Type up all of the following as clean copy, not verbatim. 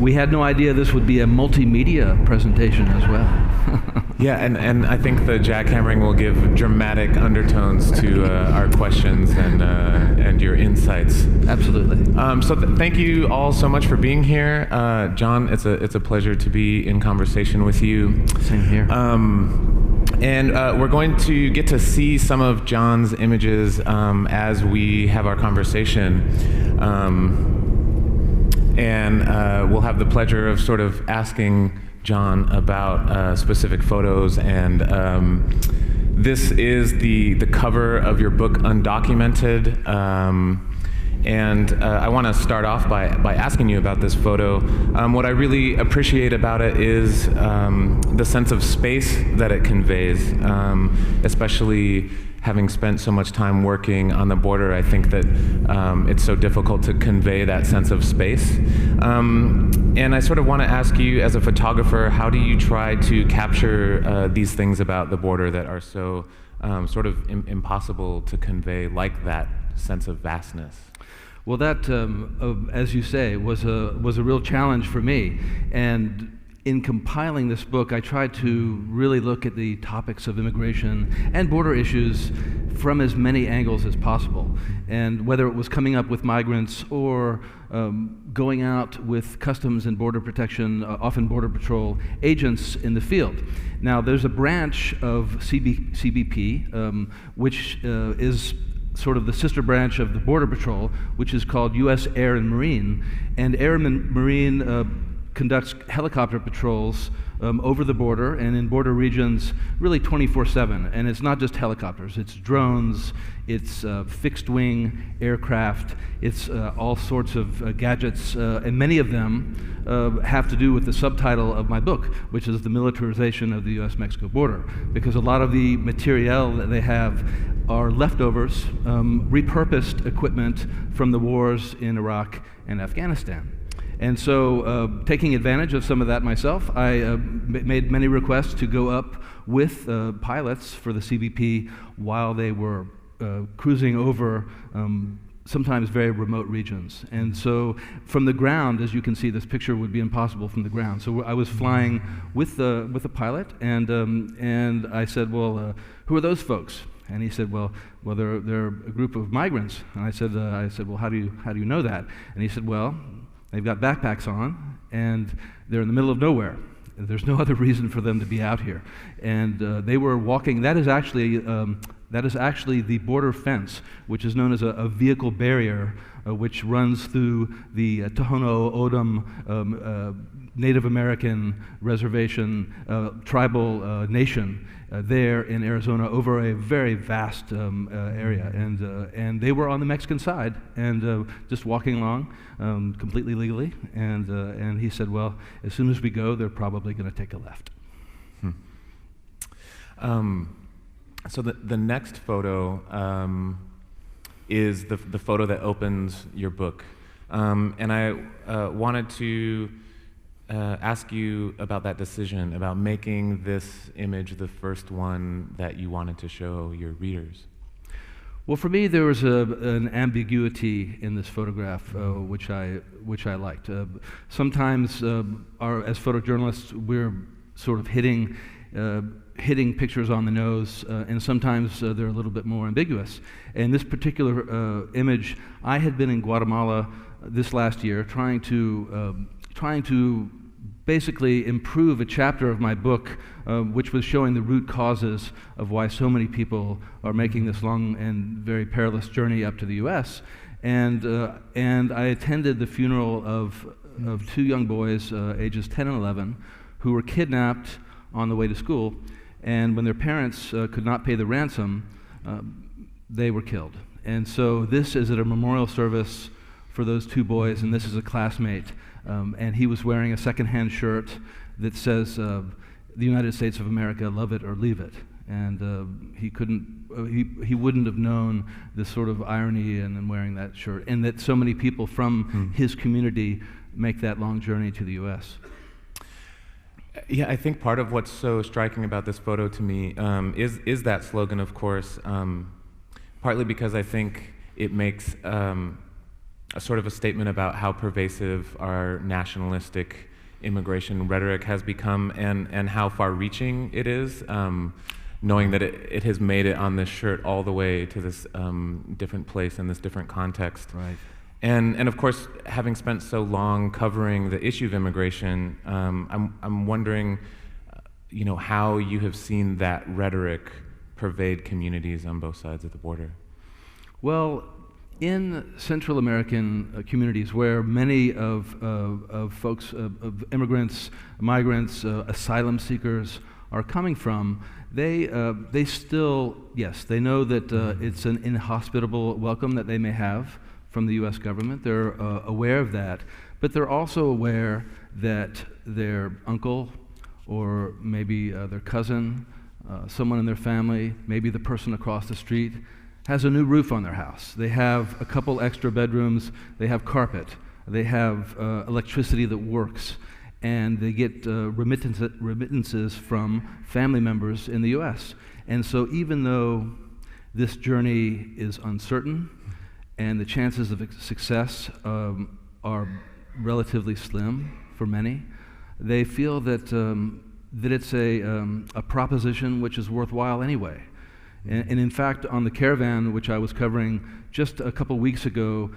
We had no idea this would be a multimedia presentation as well. Yeah, and I think the jackhammering will give dramatic undertones to our questions and your insights. Absolutely. So thank you all so much for being here. John, it's a pleasure to be in conversation with you. Same here. And we're going to get to see some of John's images as we have our conversation. And we'll have the pleasure of sort of asking John about specific photos. And this is the cover of your book, Undocumented. And I want to start off by asking you about this photo. What I really appreciate about it is the sense of space that it conveys, especially having spent so much time working on the border. I think that it's so difficult to convey that sense of space. And I sort of want to ask you, as a photographer, how do you try to capture these things about the border that are so sort of impossible to convey, like that sense of vastness? Well, that, as you say, was a real challenge for me. And in compiling this book, I tried to really look at the topics of immigration and border issues from as many angles as possible. And whether it was coming up with migrants or going out with Customs and Border Protection, often Border Patrol agents in the field. Now, there's a branch of CBP, which is sort of the sister branch of the Border Patrol, which is called U.S. Air and Marine. And Air and Marine conducts helicopter patrols over the border and in border regions really 24/7. And it's not just helicopters, it's drones, it's fixed wing aircraft, it's all sorts of gadgets, and many of them have to do with the subtitle of my book, which is the militarization of the U.S. Mexico border, because a lot of the materiel that they have are leftovers, repurposed equipment from the wars in Iraq and Afghanistan. And so, taking advantage of some of that myself, I made many requests to go up with pilots for the CBP while they were cruising over sometimes very remote regions. And so, from the ground, as you can see, this picture would be impossible from the ground. So I was flying with the pilot, and I said, "Well, who are those folks?" And he said, "Well, they're a group of migrants." And I said, "Well, how do you know that?" And he said, "Well, they've got backpacks on, and they're in the middle of nowhere. There's no other reason for them to be out here." And they were walking. That is actually the border fence, which is known as a vehicle barrier, which runs through the Tohono O'odham Native American reservation tribal nation there in Arizona, over a very vast area. And they were on the Mexican side and just walking along completely legally. And he said, "Well, as soon as we go, they're probably going to take a left." So the next photo is the photo that opens your book. And I wanted to ask you about that decision, about making this image the first one that you wanted to show your readers. Well, for me, there was an ambiguity in this photograph, which I liked. Sometimes, as photojournalists, we're sort of hitting pictures on the nose, and sometimes they're a little bit more ambiguous. And this particular image, I had been in Guatemala this last year, trying to basically improve a chapter of my book, which was showing the root causes of why so many people are making this long and very perilous journey up to the U.S. And I attended the funeral of two young boys, ages 10 and 11, who were kidnapped on the way to school. And when their parents could not pay the ransom, they were killed. And so this is at a memorial service for those two boys, and this is a classmate. And he was wearing a secondhand shirt that says, "The United States of America, love it or leave it." And he wouldn't have known this sort of irony in wearing that shirt, and that so many people from his community make that long journey to the U.S. Yeah, I think part of what's so striking about this photo to me is that slogan, of course, partly because I think it makes a sort of a statement about how pervasive our nationalistic immigration rhetoric has become, and how far-reaching it is, knowing that it has made it on this shirt all the way to this different place in this different context. Right. And of course, having spent so long covering the issue of immigration, I'm wondering, how you have seen that rhetoric pervade communities on both sides of the border. Well, in Central American communities, where many of folks, of immigrants, migrants, asylum seekers are coming from, they still, yes, they know that it's an inhospitable welcome that they may have from the U.S. government. They're aware of that, but they're also aware that their uncle or maybe their cousin, someone in their family, maybe the person across the street, has a new roof on their house. They have a couple extra bedrooms, they have carpet, they have electricity that works, and they get remittances from family members in the U.S. And so even though this journey is uncertain and the chances of success are relatively slim for many, they feel that it's a proposition which is worthwhile anyway. And in fact, on the caravan, which I was covering just a couple weeks ago,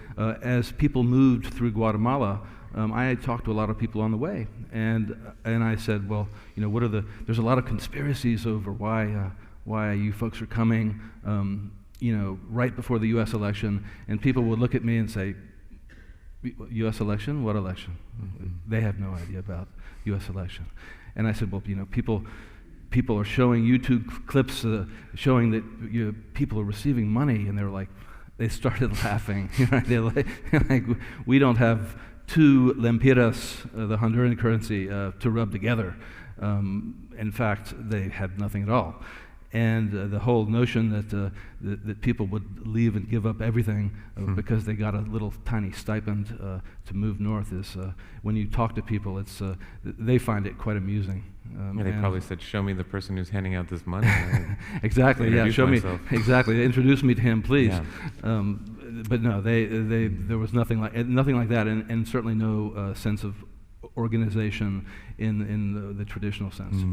as people moved through Guatemala, I had talked to a lot of people on the way, and I said, well, there's a lot of conspiracies over why you folks are coming, right before the U.S. election, and people would look at me and say, U.S. election? What election? They have no idea about U.S. election. And I said, well, people are showing YouTube clips showing that people are receiving money, and they started laughing. They're like, we don't have two lempiras, the Honduran currency, to rub together. In fact, they had nothing at all. And the whole notion that people would leave and give up everything because they got a little tiny stipend to move north is, when you talk to people, they find it quite amusing. They probably said, "Show me the person who's handing out this money." Exactly. Yeah. Show myself. Me. Exactly. Introduce me to him, please. Yeah. But no, there was nothing like that, and certainly no sense of organization in the traditional sense.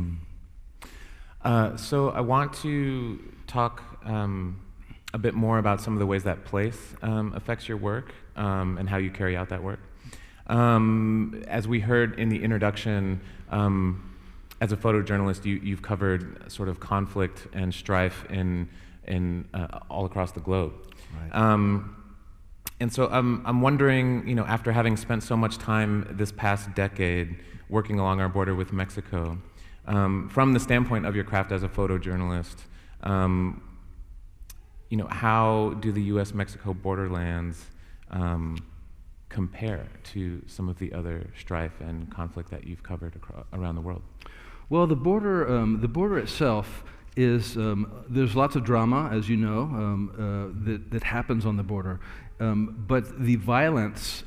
So I want to talk a bit more about some of the ways that place affects your work and how you carry out that work. As we heard in the introduction, as a photojournalist, you've covered sort of conflict and strife in all across the globe. Right. And so I'm wondering, after having spent so much time this past decade working along our border with Mexico, from the standpoint of your craft as a photojournalist, how do the U.S. Mexico borderlands compare to some of the other strife and conflict that you've covered around the world? Well, the border itself is there's lots of drama, as you know, that happens on the border, but the violence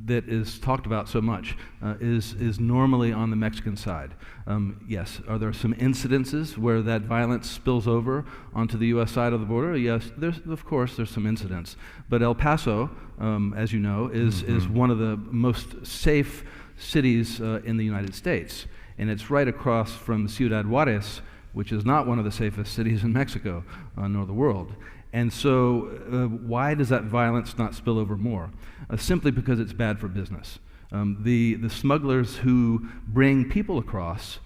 that is talked about so much is normally on the Mexican side. Yes, are there some incidences where that violence spills over onto the U.S. side of the border? Yes, of course there's some incidents. But El Paso, as you know, is one of the most safe cities in the United States. And it's right across from Ciudad Juarez, which is not one of the safest cities in Mexico, nor the world. And so why does that violence not spill over more? Simply because it's bad for business. The smugglers who bring people across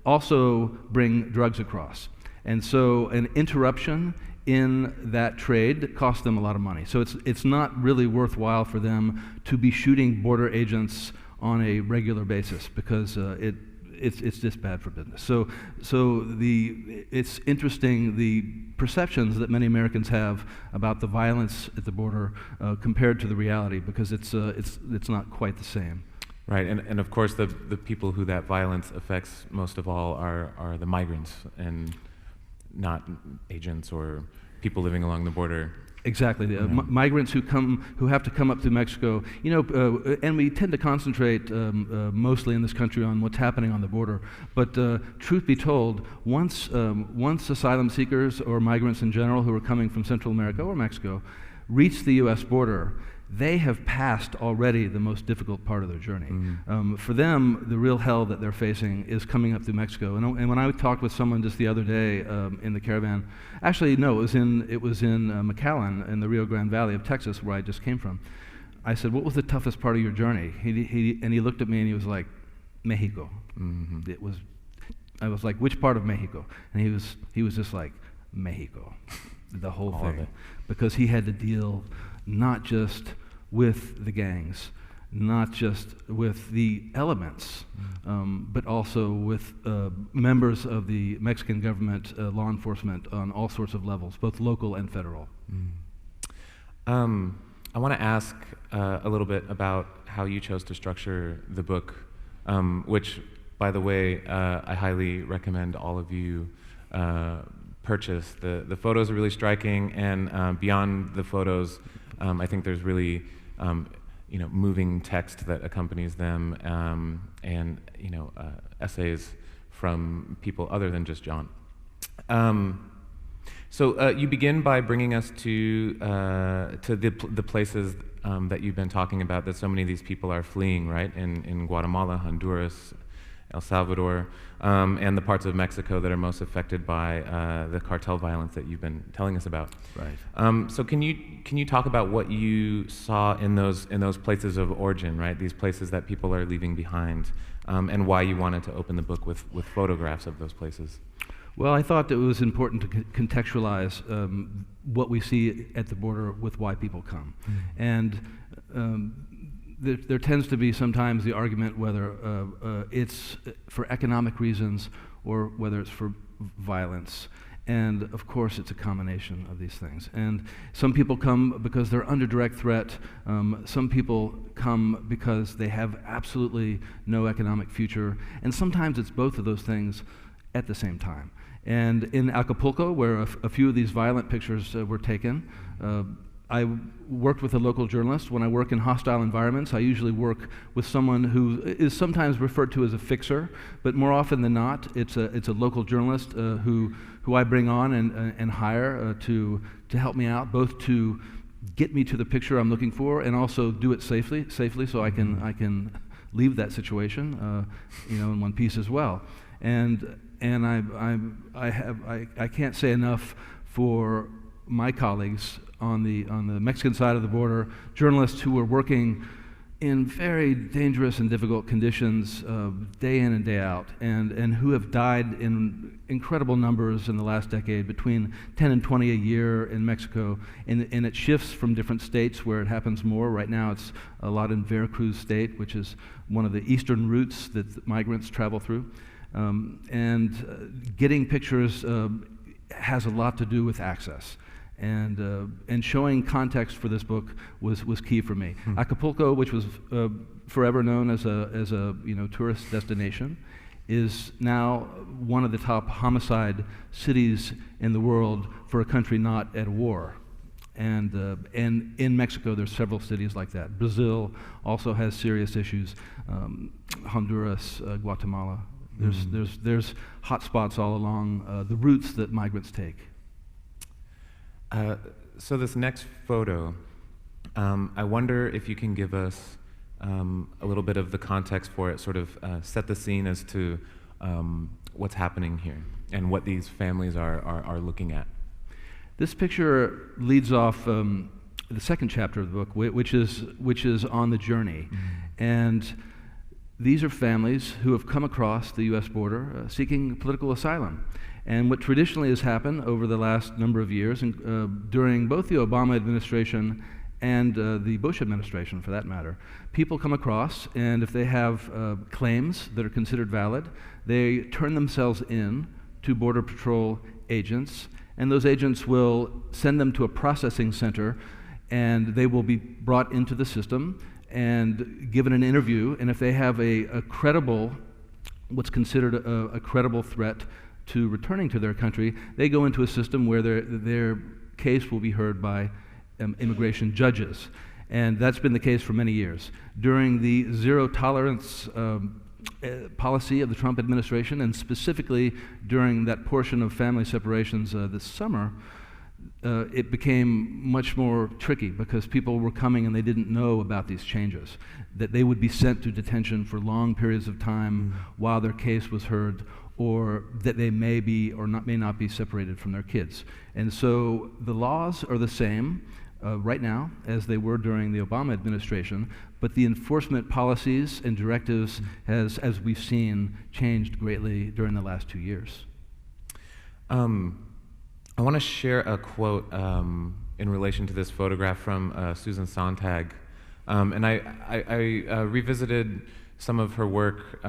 also bring drugs across. And so an interruption in that trade costs them a lot of money. So it's not really worthwhile for them to be shooting border agents on a regular basis because it's just bad for business. So it's interesting the perceptions that many Americans have about the violence at the border compared to the reality, because it's not quite the same. Right, and of course the people who that violence affects most of all are the migrants and not agents or people living along the border. Exactly. Migrants who have to come up to Mexico, and we tend to concentrate mostly in this country on what's happening on the border. But truth be told, once asylum seekers or migrants in general who are coming from Central America or Mexico reach the U.S. border, they have passed already the most difficult part of their journey. For them, the real hell that they're facing is coming up through Mexico. And when I talked with someone just the other day in the caravan, actually no, it was in McAllen in the Rio Grande Valley of Texas, where I just came from. I said, "What was the toughest part of your journey?" And he looked at me and he was like, "Mexico." I was like, "Which part of Mexico?" And he was just like, "Mexico," the whole thing, because he had to deal not just with the gangs, not just with the elements, but also with members of the Mexican government, law enforcement on all sorts of levels, both local and federal. I want to ask a little bit about how you chose to structure the book, which, by the way, I highly recommend all of you purchase. The photos are really striking, and beyond the photos, I think there's really moving text that accompanies them, and essays from people other than just John. So you begin by bringing us to the places that you've been talking about, that so many of these people are fleeing, right? In Guatemala, Honduras, El Salvador, and the parts of Mexico that are most affected by the cartel violence that you've been telling us about. Right. So can you talk about what you saw in those places of origin, right? These places that people are leaving behind, and why you wanted to open the book with photographs of those places? Well, I thought that it was important to contextualize what we see at the border with why people come. And there tends to be sometimes the argument whether it's for economic reasons or whether it's for violence. And of course, it's a combination of these things. And some people come because they're under direct threat. Some people come because they have absolutely no economic future. And sometimes it's both of those things at the same time. And in Acapulco, where a few of these violent pictures were taken, I worked with a local journalist. When I work in hostile environments, I usually work with someone who is sometimes referred to as a fixer, but more often than not, it's a local journalist who I bring on and hire to help me out, both to get me to the picture I'm looking for and also do it safely, so I can leave that situation, in one piece as well. And I can't say enough for my colleagues on the Mexican side of the border, journalists who are working in very dangerous and difficult conditions day in and day out, and who have died in incredible numbers in the last decade, between 10 and 20 a year in Mexico, and it shifts from different states where it happens more. Right now it's a lot in Veracruz state, which is one of the eastern routes that migrants travel through. And getting pictures has a lot to do with access, and showing context for this book was key for me. Acapulco, which was forever known as a tourist destination, is now one of the top homicide cities in the world for a country not at war. And in Mexico, there's several cities like that. Brazil also has serious issues. Honduras, Guatemala. There's hot spots all along the routes that migrants take. So this next photo, I wonder if you can give us a little bit of the context for it, sort of set the scene as to what's happening here and what these families are looking at. This picture leads off the second chapter of the book, which is on the journey. And these are families who have come across the U.S. border seeking political asylum. And what traditionally has happened over the last number of years, during both the Obama administration and the Bush administration, for that matter, people come across, and if they have claims that are considered valid, they turn themselves in to Border Patrol agents, and those agents will send them to a processing center, and they will be brought into the system and given an interview, and if they have a credible, what's considered a credible threat to returning to their country, they go into a system where their case will be heard by immigration judges. And that's been the case for many years. During the zero tolerance policy of the Trump administration, and specifically during that portion of family separations this summer, it became much more tricky because people were coming and they didn't know about these changes, that they would be sent to detention for long periods of time while their case was heard, or that they may be or may not be separated from their kids. And so the laws are the same right now as they were during the Obama administration, but the enforcement policies and directives has, as we've seen, changed greatly during the last 2 years. I want to share a quote in relation to this photograph from Susan Sontag. And I revisited some of her work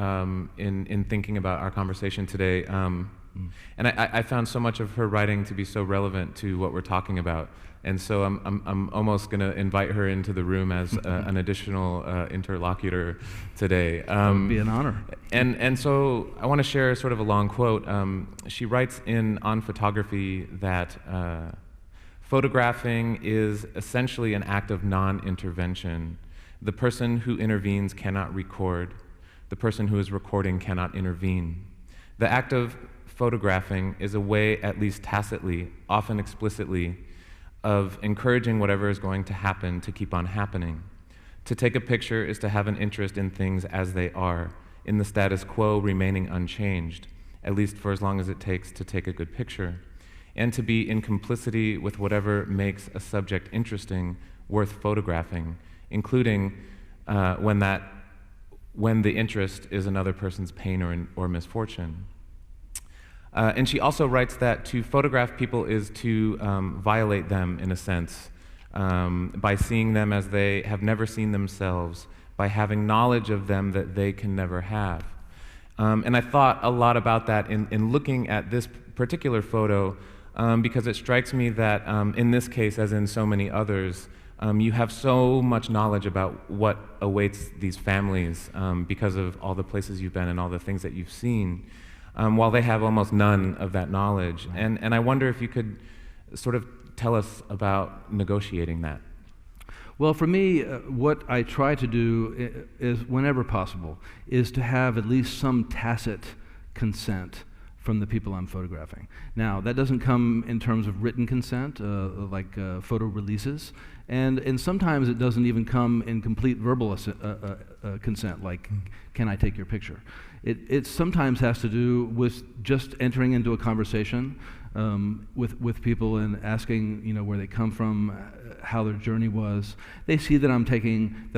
in thinking about our conversation today. And I found so much of her writing to be so relevant to what we're talking about. And so I'm almost going to invite her into the room as an additional interlocutor today. That would be an honor. And so I want to share sort of a long quote. She writes on photography that photographing is essentially an act of non-intervention. The person who intervenes cannot record. The person who is recording cannot intervene. The act of photographing is a way, at least tacitly, often explicitly, of encouraging whatever is going to happen to keep on happening. To take a picture is to have an interest in things as they are, in the status quo remaining unchanged, at least for as long as it takes to take a good picture, and to be in complicity with whatever makes a subject interesting, worth photographing, including when the interest is another person's pain or misfortune. And she also writes that to photograph people is to violate them, in a sense, by seeing them as they have never seen themselves, by having knowledge of them that they can never have. And I thought a lot about that in looking at this particular photo, because it strikes me that in this case, as in so many others, you have so much knowledge about what awaits these families because of all the places you've been and all the things that you've seen. While they have almost none of that knowledge. And I wonder if you could sort of tell us about negotiating that. Well, for me, what I try to do is, whenever possible, is to have at least some tacit consent from the people I'm photographing. Now, that doesn't come in terms of written consent, like photo releases, and sometimes it doesn't even come in complete verbal consent, like, can I take your picture? It sometimes has to do with just entering into a conversation with people and asking, where they come from, how their journey was. They see that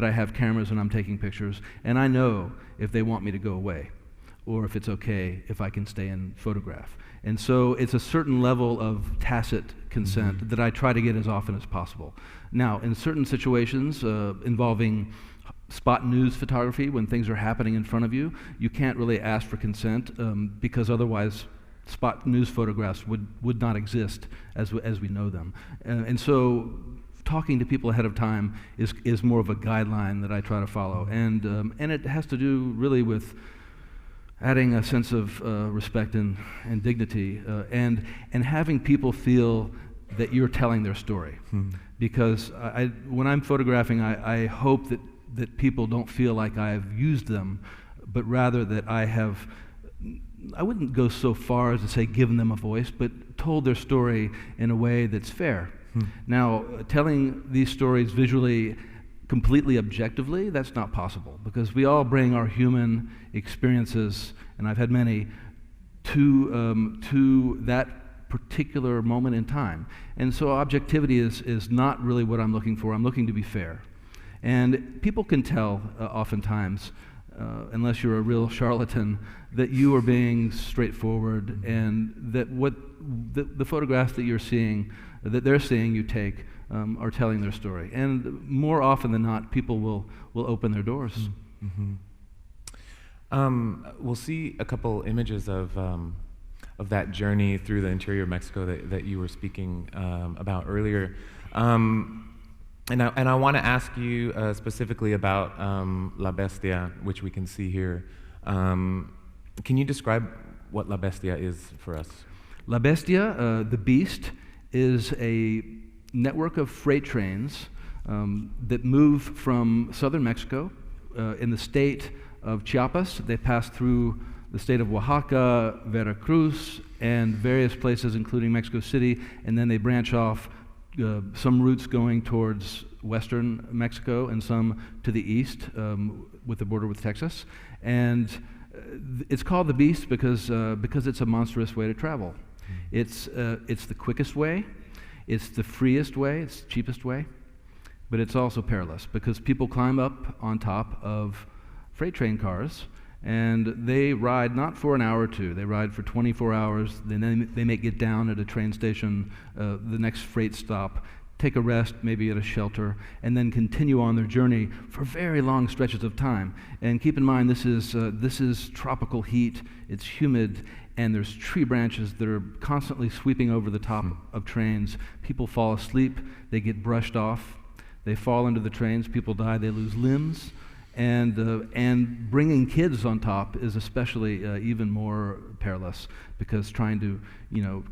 I have cameras and I'm taking pictures, and I know if they want me to go away, or if it's okay if I can stay and photograph. And so it's a certain level of tacit consent that I try to get as often as possible. Now, in certain situations involving spot news photography, when things are happening in front of you, you can't really ask for consent because otherwise spot news photographs would not exist as we know them. And so talking to people ahead of time is more of a guideline that I try to follow. And it has to do really with adding a sense of respect and dignity, and having people feel that you're telling their story. Because when I'm photographing, I hope that people don't feel like I've used them, but rather that I wouldn't go so far as to say given them a voice, but told their story in a way that's fair. Now, telling these stories visually, completely objectively, that's not possible, because we all bring our human experiences, and I've had many, to that particular moment in time. And so objectivity is not really what I'm looking for. I'm looking to be fair. And people can tell oftentimes, unless you're a real charlatan, that you are being straightforward, and that what the photographs that you're seeing, that they're seeing you take, are telling their story. And more often than not, people will open their doors. We'll see a couple images of that journey through the interior of Mexico that you were speaking about earlier. And I want to ask you specifically about La Bestia, which we can see here. Can you describe what La Bestia is for us? La Bestia, the beast, is a network of freight trains that move from southern Mexico in the state of Chiapas. They pass through the state of Oaxaca, Veracruz, and various places, including Mexico City, and then they branch off, some routes going towards western Mexico and some to the east with the border with Texas. And it's called the Beast because it's a monstrous way to travel. It's the quickest way, it's the freest way, it's the cheapest way, but it's also perilous because people climb up on top of freight train cars, and they ride not for an hour or two, they ride for 24 hours, then they may get down at a train station, the next freight stop, take a rest, maybe at a shelter, and then continue on their journey for very long stretches of time. And keep in mind, this is tropical heat, it's humid, and there's tree branches that are constantly sweeping over the top of trains. People fall asleep, they get brushed off, they fall into the trains, people die, they lose limbs. And bringing kids on top is especially even more perilous because trying to,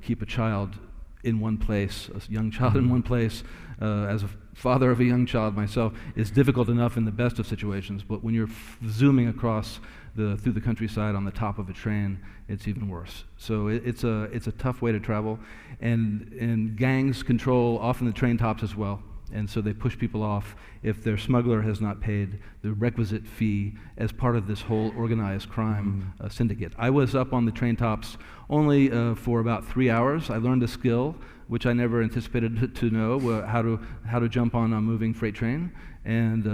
keep a child in one place, a young child in one place, as a father of a young child myself, is difficult enough in the best of situations. But when you're zooming across through the countryside on the top of a train, it's even worse. So it's a tough way to travel, and gangs control often the train tops as well. And so they push people off if their smuggler has not paid the requisite fee as part of this whole organized crime syndicate. I was up on the train tops only for about 3 hours. I learned a skill which I never anticipated to know, how to jump on a moving freight train, and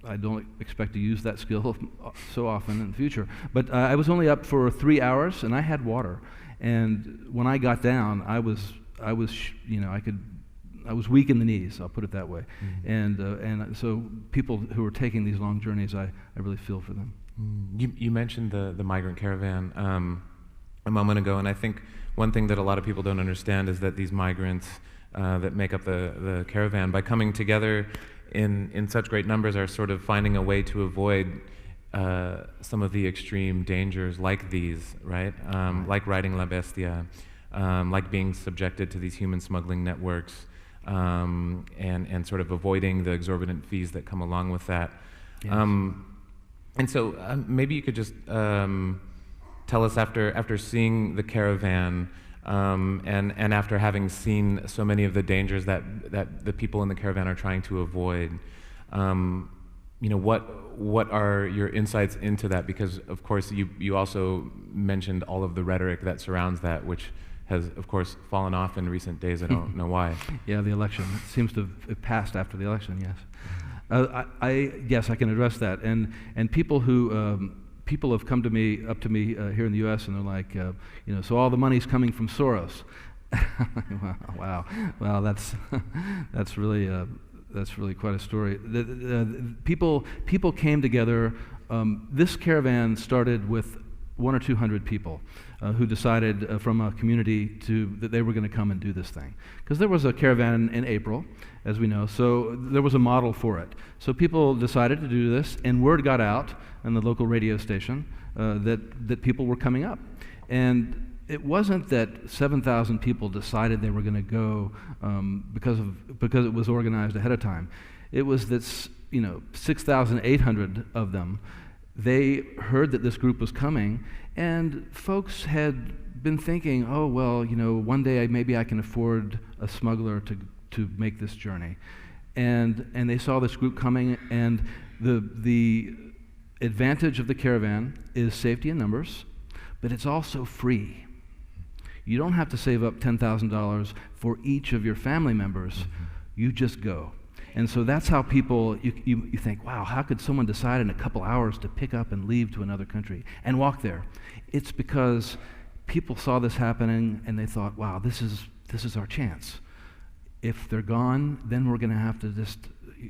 I don't expect to use that skill so often in the future. But I was only up for 3 hours, and I had water. And when I got down, I was weak in the knees, I'll put it that way. And so people who are taking these long journeys, I really feel for them. You mentioned the Migrant Caravan a moment ago, and I think one thing that a lot of people don't understand is that these migrants that make up the caravan, by coming together in such great numbers, are sort of finding a way to avoid some of the extreme dangers like these, right? Like riding La Bestia, like being subjected to these human smuggling networks, and sort of avoiding the exorbitant fees that come along with that. Yes. And so maybe you could just tell us, after seeing the caravan, and after having seen so many of the dangers that the people in the caravan are trying to avoid, what are your insights into that? Because of course you also mentioned all of the rhetoric that surrounds that, which has, of course, fallen off in recent days. I don't know why. Yeah, the election. It seems to have passed after the election, yes. Yes, I can address that. And people have come to me here in the U.S. and they're like, so all the money's coming from Soros. Wow, that's really quite a story. People came together. This caravan started with 100 or 200 people who decided from a community that they were going to come and do this thing. Because there was a caravan in April, as we know, so there was a model for it. So people decided to do this, and word got out on the local radio station that people were coming up. And it wasn't that 7,000 people decided they were going to go because it was organized ahead of time. It was that 6,800 of them, they heard that this group was coming, and folks had been thinking, oh, well, one day maybe I can afford a smuggler to make this journey. And they saw this group coming, and the advantage of the caravan is safety in numbers, but it's also free. You don't have to save up $10,000 for each of your family members. You just go. And so that's how people, you think, wow, how could someone decide in a couple hours to pick up and leave to another country and walk there? It's because people saw this happening and they thought, wow, this is our chance. If they're gone, then we're going to have to just,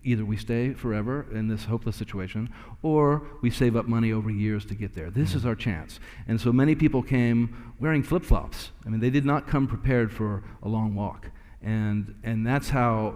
either we stay forever in this hopeless situation, or we save up money over years to get there. This is our chance. And so many people came wearing flip-flops. I mean, they did not come prepared for a long walk. And that's how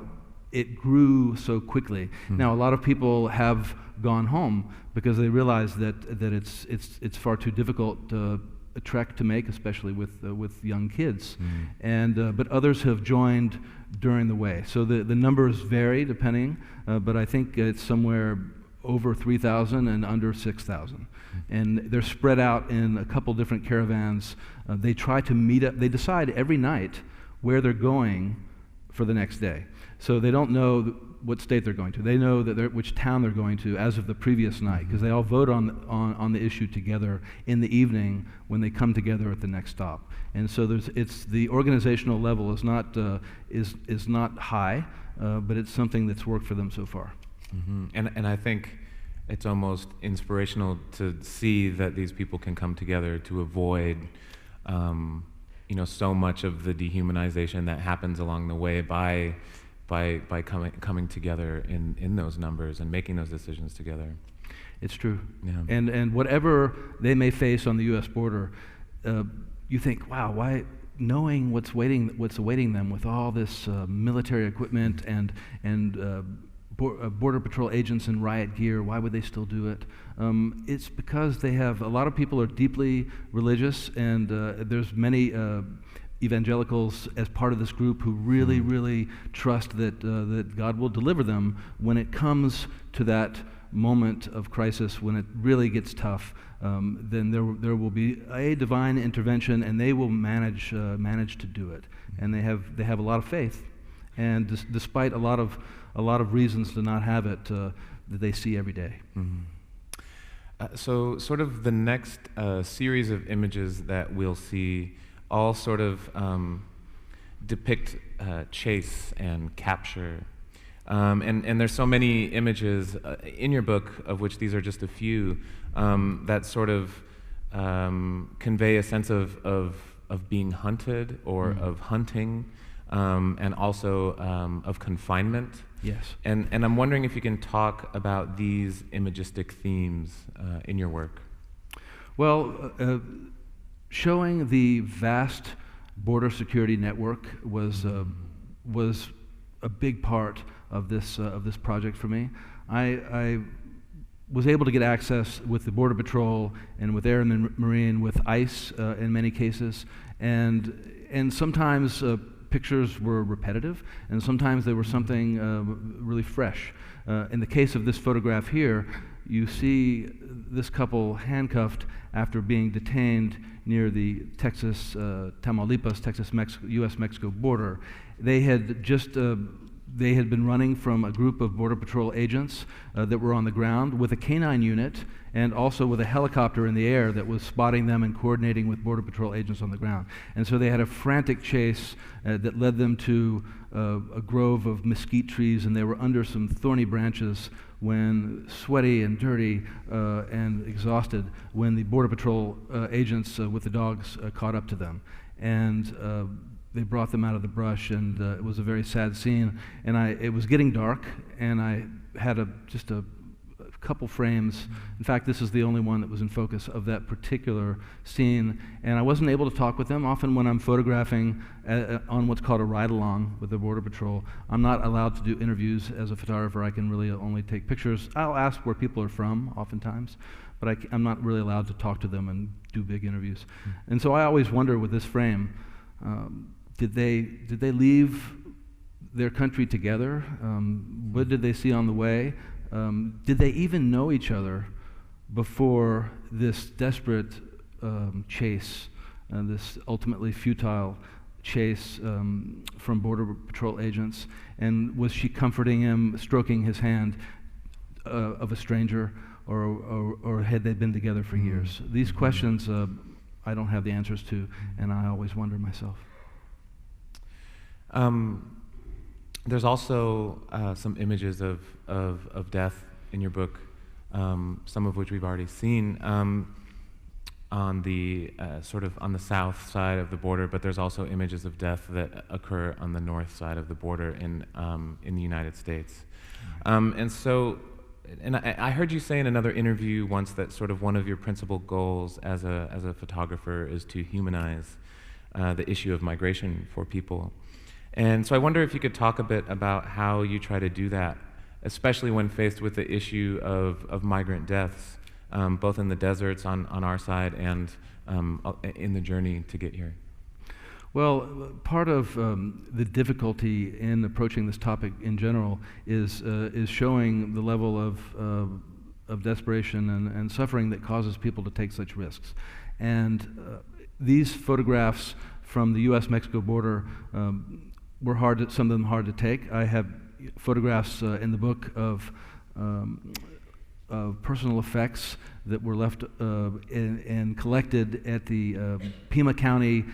it grew so quickly. Now, a lot of people have gone home because they realize that it's far too difficult a trek to make, especially with young kids. But others have joined during the way. So the numbers vary depending, but I think it's somewhere over 3,000 and under 6,000. And they're spread out in a couple different caravans. They try to meet up, they decide every night where they're going for the next day. So they don't know what state they're going to. They know that which town they're going to as of the previous night, because they all vote on the issue together in the evening when they come together at the next stop. And so it's the organizational level is not high, but it's something that's worked for them so far. And I think it's almost inspirational to see that these people can come together to avoid so much of the dehumanization that happens along the way by coming together in those numbers and making those decisions together. It's true. Yeah. And whatever they may face on the U.S. border, you think, wow, why? Knowing what's awaiting them with all this military equipment and Border Patrol agents in riot gear, why would they still do it? It's because a lot of people are deeply religious, and there's many evangelicals as part of this group who really, really trust that God will deliver them when it comes to that moment of crisis, when it really gets tough. Then there will be a divine intervention, and they will manage to do it. And they have a lot of faith, and despite a lot of reasons to not have it, that they see every day. So sort of the next series of images that we'll see all sort of depict chase and capture. And there's so many images in your book, of which these are just a few, that sort of convey a sense of being hunted or of hunting, and also of confinement. Yes. And I'm wondering if you can talk about these imagistic themes in your work. Well, showing the vast border security network was a big part of this project for me. I was able to get access with the Border Patrol and with Air and Marine, with ICE in many cases, and sometimes pictures were repetitive, and sometimes they were something really fresh. In the case of this photograph here, you see this couple handcuffed after being detained near the Tamaulipas, U.S. Mexico border. They had been running from a group of Border Patrol agents that were on the ground with a canine unit, and also with a helicopter in the air that was spotting them and coordinating with Border Patrol agents on the ground. And so they had a frantic chase that led them to a grove of mesquite trees, and they were under some thorny branches when, sweaty and dirty and exhausted, when the Border Patrol agents with the dogs caught up to them. And they brought them out of the brush, and it was a very sad scene. And it was getting dark, and I had just a couple frames. In fact, this is the only one that was in focus of that particular scene. And I wasn't able to talk with them. Often when I'm photographing on what's called a ride-along with the Border Patrol, I'm not allowed to do interviews as a photographer. I can really only take pictures. I'll ask where people are from oftentimes, but I'm not really allowed to talk to them and do big interviews. And so I always wonder with this frame, did they leave their country together? What did they see on the way? Did they even know each other before this desperate chase, this ultimately futile chase from Border Patrol agents? And was she comforting him, stroking his hand of a stranger, or had they been together for years? These questions I don't have the answers to, and I always wonder myself. There's also some images of death in your book, some of which we've already seen on the sort of on the south side of the border, but there's also images of death that occur on the north side of the border in the United States. And I heard you say in another interview once that sort of one of your principal goals as a photographer is to humanize the issue of migration for people. And so I wonder if you could talk a bit about how you try to do that, especially when faced with the issue of migrant deaths, both in the deserts on our side and in the journey to get here. Well, part of the difficulty in approaching this topic in general is showing the level of of desperation and suffering that causes people to take such risks. And these photographs from the U.S. Mexico border were some of them hard to take. I have photographs in the book of personal effects that were left and collected at the Pima County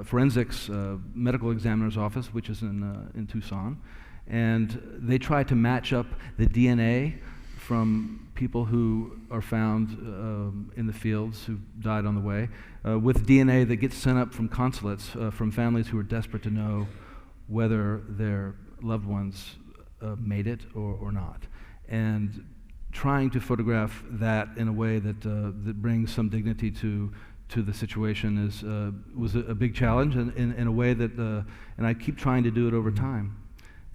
Forensics Medical Examiner's Office, which is in Tucson. And they try to match up the DNA from people who are found in the fields who died on the way with DNA that gets sent up from consulates from families who are desperate to know whether their loved ones made it or not. And trying to photograph that in a way that that brings some dignity to the situation was a big challenge, and in a way that and I keep trying to do it over time.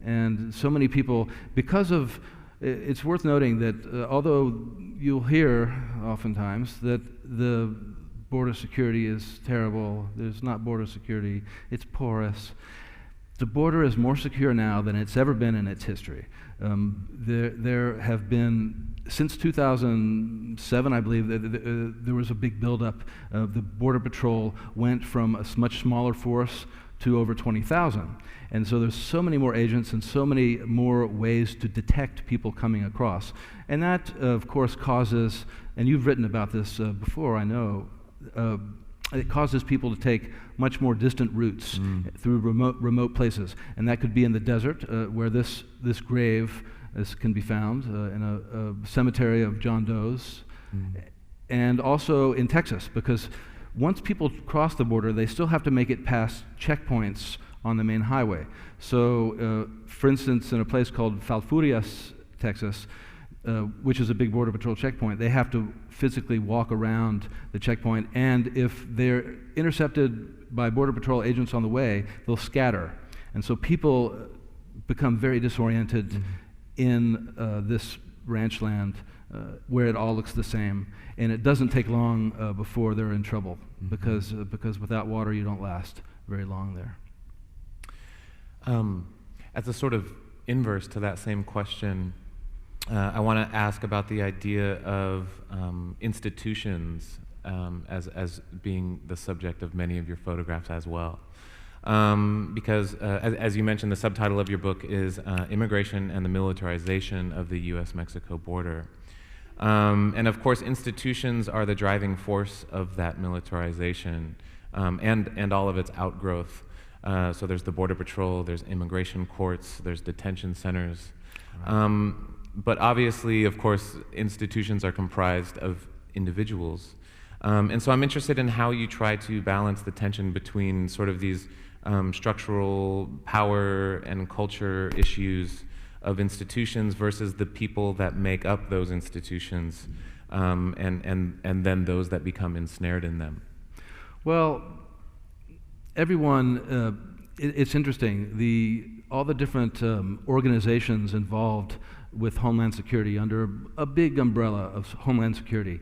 And so many people, because of, it's worth noting that although you'll hear oftentimes that the border security is terrible, there's not border security, it's porous. The border is more secure now than it's ever been in its history. There have been, since 2007, I believe, there was a big buildup. The Border Patrol went from a much smaller force to over 20,000. And so there's so many more agents and so many more ways to detect people coming across. And that, of course, causes, and you've written about this before, I know, it causes people to take much more distant routes through remote places. And that could be in the desert, where this grave can be found, in a cemetery of John Doe's, and also in Texas, because once people cross the border, they still have to make it past checkpoints on the main highway. So, for instance, in a place called Falfurrias, Texas, which is a big Border Patrol checkpoint, they have to physically walk around the checkpoint, and if they're intercepted by Border Patrol agents on the way, they'll scatter. And so people become very disoriented in this ranch land where it all looks the same. And it doesn't take long before they're in trouble, because without water you don't last very long there. As a sort of inverse to that same question, I want to ask about the idea of institutions as being the subject of many of your photographs as well. Because, as you mentioned, the subtitle of your book is Immigration and the Militarization of the U.S. Mexico Border. And of course, institutions are the driving force of that militarization and all of its outgrowth. So there's the Border Patrol, there's immigration courts, there's detention centers. Right. But obviously, of course, institutions are comprised of individuals. And so I'm interested in how you try to balance the tension between sort of these structural power and culture issues of institutions versus the people that make up those institutions, and then those that become ensnared in them. Well, everyone, it's interesting, all the different organizations involved with Homeland Security under a big umbrella of Homeland Security.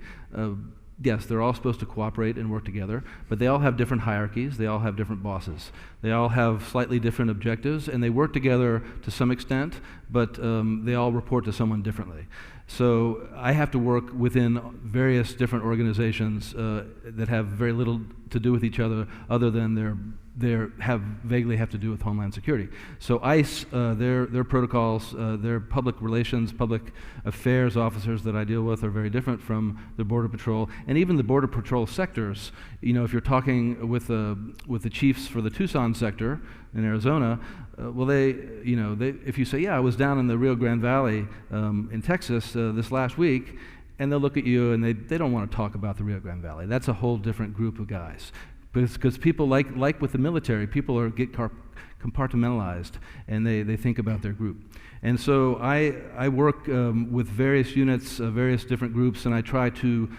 Yes, they're all supposed to cooperate and work together, but they all have different hierarchies, they all have different bosses. They all have slightly different objectives, and they work together to some extent, but they all report to someone differently. So I have to work within various different organizations that have very little to do with each other than vaguely have to do with Homeland Security. So ICE, their protocols, their public relations, public affairs officers that I deal with are very different from the Border Patrol, and even the Border Patrol sectors. You know, if you're talking with the chiefs for the Tucson sector in Arizona, if you say, yeah, I was down in the Rio Grande Valley in Texas this last week, and they'll look at you and they don't want to talk about the Rio Grande Valley. That's a whole different group of guys. Because people, like with the military, people get compartmentalized, and they think about their group. And so I work with various units, various different groups, and I try to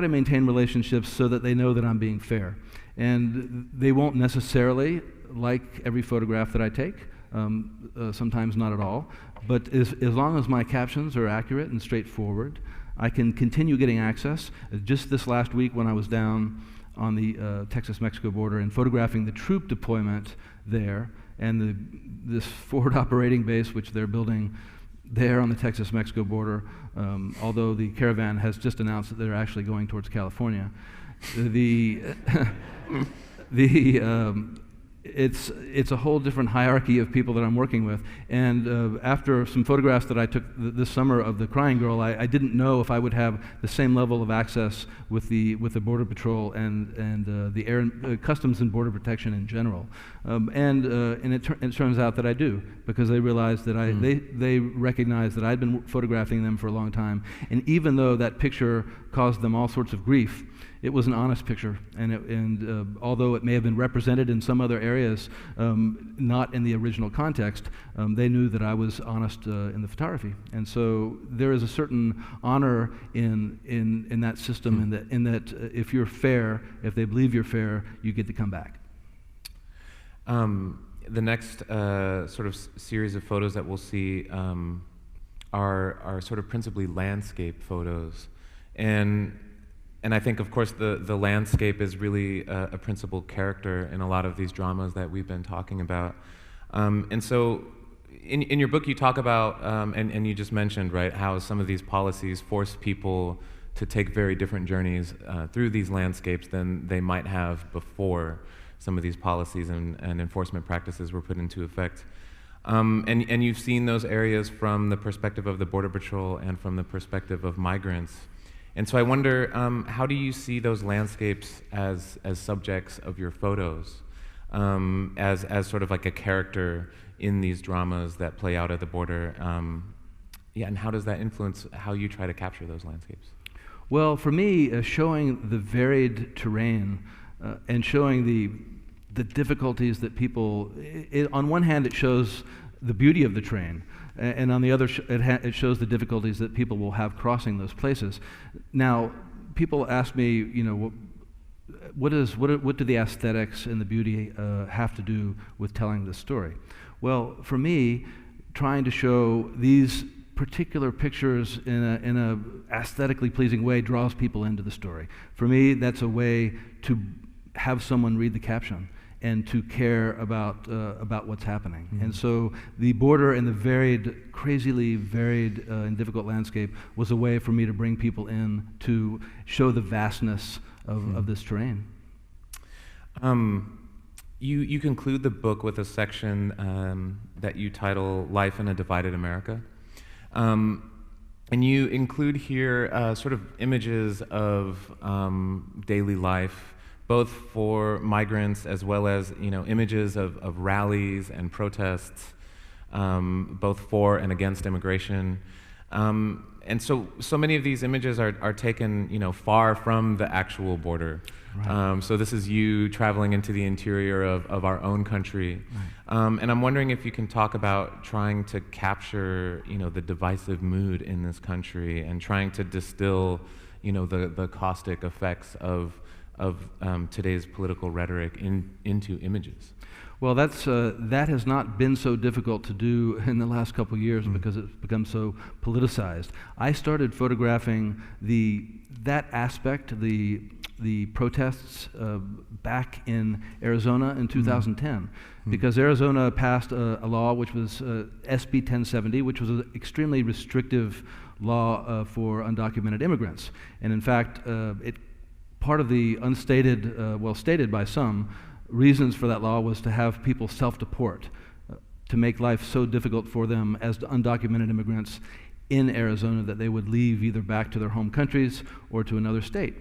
maintain relationships so that they know that I'm being fair. And they won't necessarily like every photograph that I take, sometimes not at all, but as long as my captions are accurate and straightforward, I can continue getting access. Just this last week when I was down on the Texas-Mexico border and photographing the troop deployment there and this forward operating base which they're building there on the Texas-Mexico border, although the caravan has just announced that they're actually going towards California. It's a whole different hierarchy of people that I'm working with. And after some photographs that I took this summer of the crying girl, I didn't know if I would have the same level of access with the Border Patrol and the Air Customs and Border Protection in general. And it turns out that I do, because they realized that they recognized that I'd been photographing them for a long time. And even though that picture caused them all sorts of grief, it was an honest picture, and although it may have been represented in some other areas, not in the original context, they knew that I was honest in the photography. And so there is a certain honor in that system, in that if you're fair, if they believe you're fair, you get to come back. The next sort of series of photos that we'll see are sort of principally landscape photos, and I think, of course, the landscape is really a principal character in a lot of these dramas that we've been talking about. And so in your book you talk about, and you just mentioned, right, how some of these policies force people to take very different journeys through these landscapes than they might have before some of these policies and enforcement practices were put into effect. And you've seen those areas from the perspective of the Border Patrol and from the perspective of migrants. And so I wonder, how do you see those landscapes as subjects of your photos, as sort of like a character in these dramas that play out at the border? And how does that influence how you try to capture those landscapes? Well, for me, showing the varied terrain and showing the difficulties that people, on one hand, it shows the beauty of the terrain, and on the other, it shows the difficulties that people will have crossing those places. Now, people ask me, you know, what do the aesthetics and the beauty have to do with telling this story? Well, for me, trying to show these particular pictures in a aesthetically pleasing way draws people into the story. For me, that's a way to have someone read the caption and to care about what's happening. Mm-hmm. And so the border and the crazily varied and difficult landscape was a way for me to bring people in to show the vastness of this terrain. You conclude the book with a section that you title "Life in a Divided America." And you include here sort of images of daily life, both for migrants as well as, you know, images of rallies and protests, both for and against immigration. And so many of these images are taken, you know, far from the actual border. Right. So this is you traveling into the interior of our own country. Right. And I'm wondering if you can talk about trying to capture, you know, the divisive mood in this country and trying to distill, you know, the caustic effects of today's political rhetoric into images. Well, that has not been so difficult to do in the last couple of years because it's become so politicized. I started photographing that aspect, the protests back in Arizona in 2010, because Arizona passed a law which was SB 1070, which was an extremely restrictive law for undocumented immigrants. And in fact, part of the unstated, well, stated by some, reasons for that law was to have people self-deport, to make life so difficult for them as undocumented immigrants in Arizona that they would leave either back to their home countries or to another state.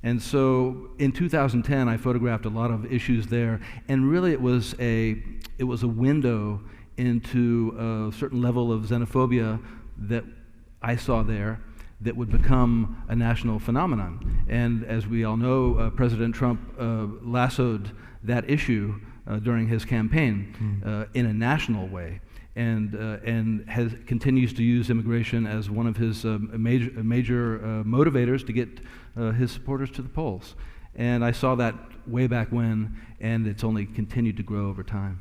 And so in 2010, I photographed a lot of issues there, and really it was a window into a certain level of xenophobia that I saw there that would become a national phenomenon. And as we all know, President Trump lassoed that issue during his campaign in a national way, and continues to use immigration as one of his major motivators to get his supporters to the polls. And I saw that way back when, and it's only continued to grow over time.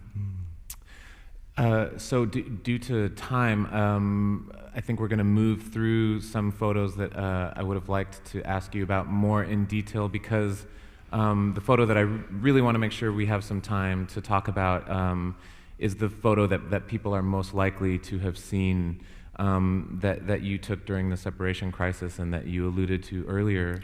So due to time, I think we're going to move through some photos that I would have liked to ask you about more in detail, because the photo that I really want to make sure we have some time to talk about is the photo that people are most likely to have seen that you took during the separation crisis and that you alluded to earlier.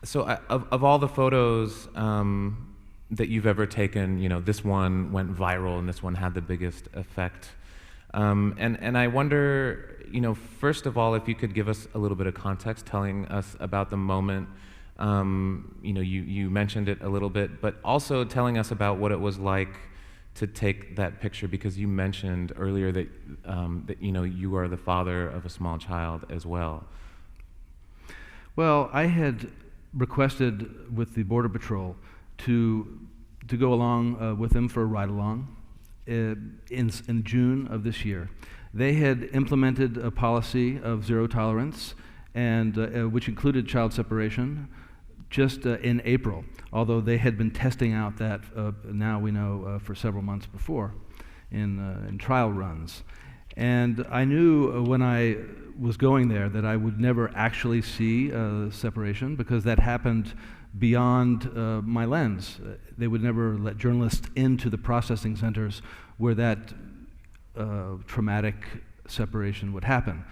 So of all the photos that you've ever taken, this one went viral and this one had the biggest effect. And I wonder, first of all, if you could give us a little bit of context, telling us about the moment. You mentioned it a little bit, but also telling us about what it was like to take that picture, because you mentioned earlier that you are the father of a small child as well. Well, I had requested with the Border Patrol to go along with them for a ride-along in June of this year. They had implemented a policy of zero tolerance, and which included child separation, just in April, although they had been testing out that, now we know, for several months before in trial runs. And I knew when I was going there that I would never actually see separation, because that happened beyond my lens. They would never let journalists into the processing centers where that traumatic separation would happen.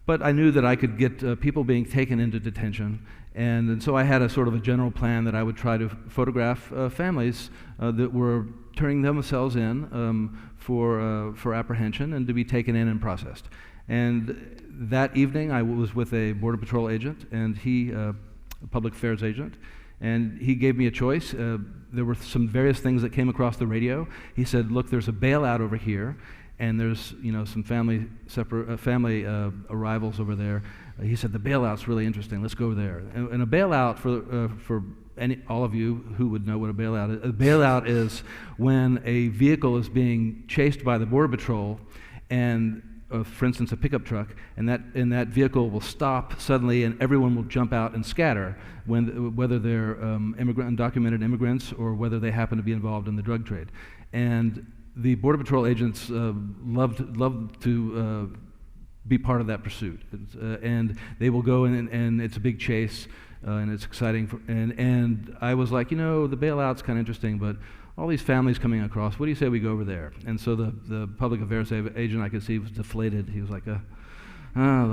But I knew that I could get people being taken into detention, and so I had a sort of a general plan that I would try to photograph families that were turning themselves in for apprehension and to be taken in and processed. And that evening I was with a Border Patrol agent, and he, a public affairs agent, and he gave me a choice. There were some various things that came across the radio. He said, look, there's a bailout over here, and there's some family arrivals over there. He said the bailout's really interesting. Let's go there. And a bailout, for all of you who would know what a bailout is, a bailout is when a vehicle is being chased by the Border Patrol, and for instance a pickup truck, and that vehicle will stop suddenly, and everyone will jump out and scatter, whether they're undocumented immigrants or whether they happen to be involved in the drug trade. And the Border Patrol agents loved to be part of that pursuit, and they will go in, and it's a big chase, and it's exciting. And I was like, the bailout's kind of interesting, but all these families coming across, what do you say we go over there? And so the public affairs agent, I could see, was deflated. He was like, oh,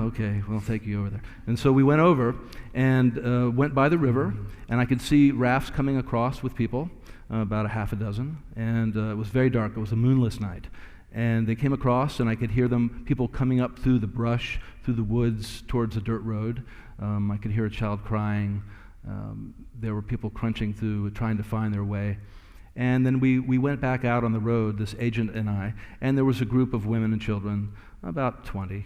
okay, well, take you over there. And so we went over and went by the river, and I could see rafts coming across with people. About a half a dozen, and it was very dark. It was a moonless night, and they came across, and I could hear people coming up through the brush, through the woods, towards a dirt road. I could hear a child crying. There were people crunching through, trying to find their way. And then we went back out on the road, this agent and I, and there was a group of women and children, about 20.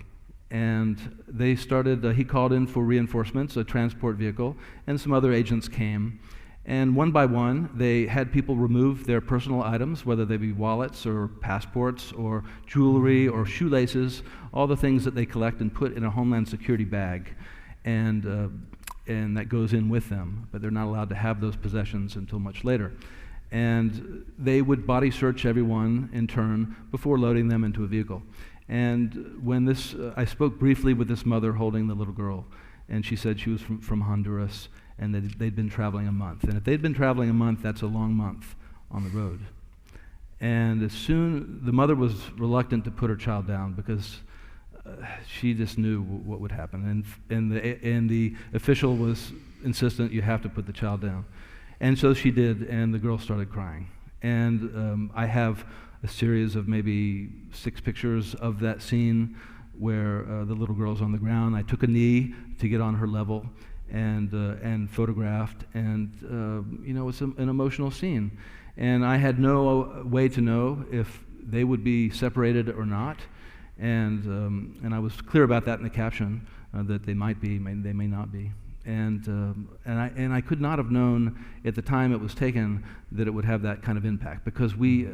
And they started, he called in for reinforcements, a transport vehicle, and some other agents came. And one by one, they had people remove their personal items, whether they be wallets or passports or jewelry or shoelaces, all the things that they collect and put in a Homeland Security bag, and that goes in with them. But they're not allowed to have those possessions until much later. And they would body search everyone in turn before loading them into a vehicle. And when I spoke briefly with this mother holding the little girl, and she said she was from Honduras, and they'd been traveling a month. And if they'd been traveling a month, that's a long month on the road. And the mother was reluctant to put her child down, because she just knew what would happen. And the official was insistent, you have to put the child down. And so she did, and the girl started crying. And I have a series of maybe 6 pictures of that scene where the little girl's on the ground. I took a knee to get on her level, and photographed, and it's an emotional scene. And I had no way to know if they would be separated or not, and I was clear about that in the caption, that they might be, they may not be. And I could not have known at the time it was taken that it would have that kind of impact, because we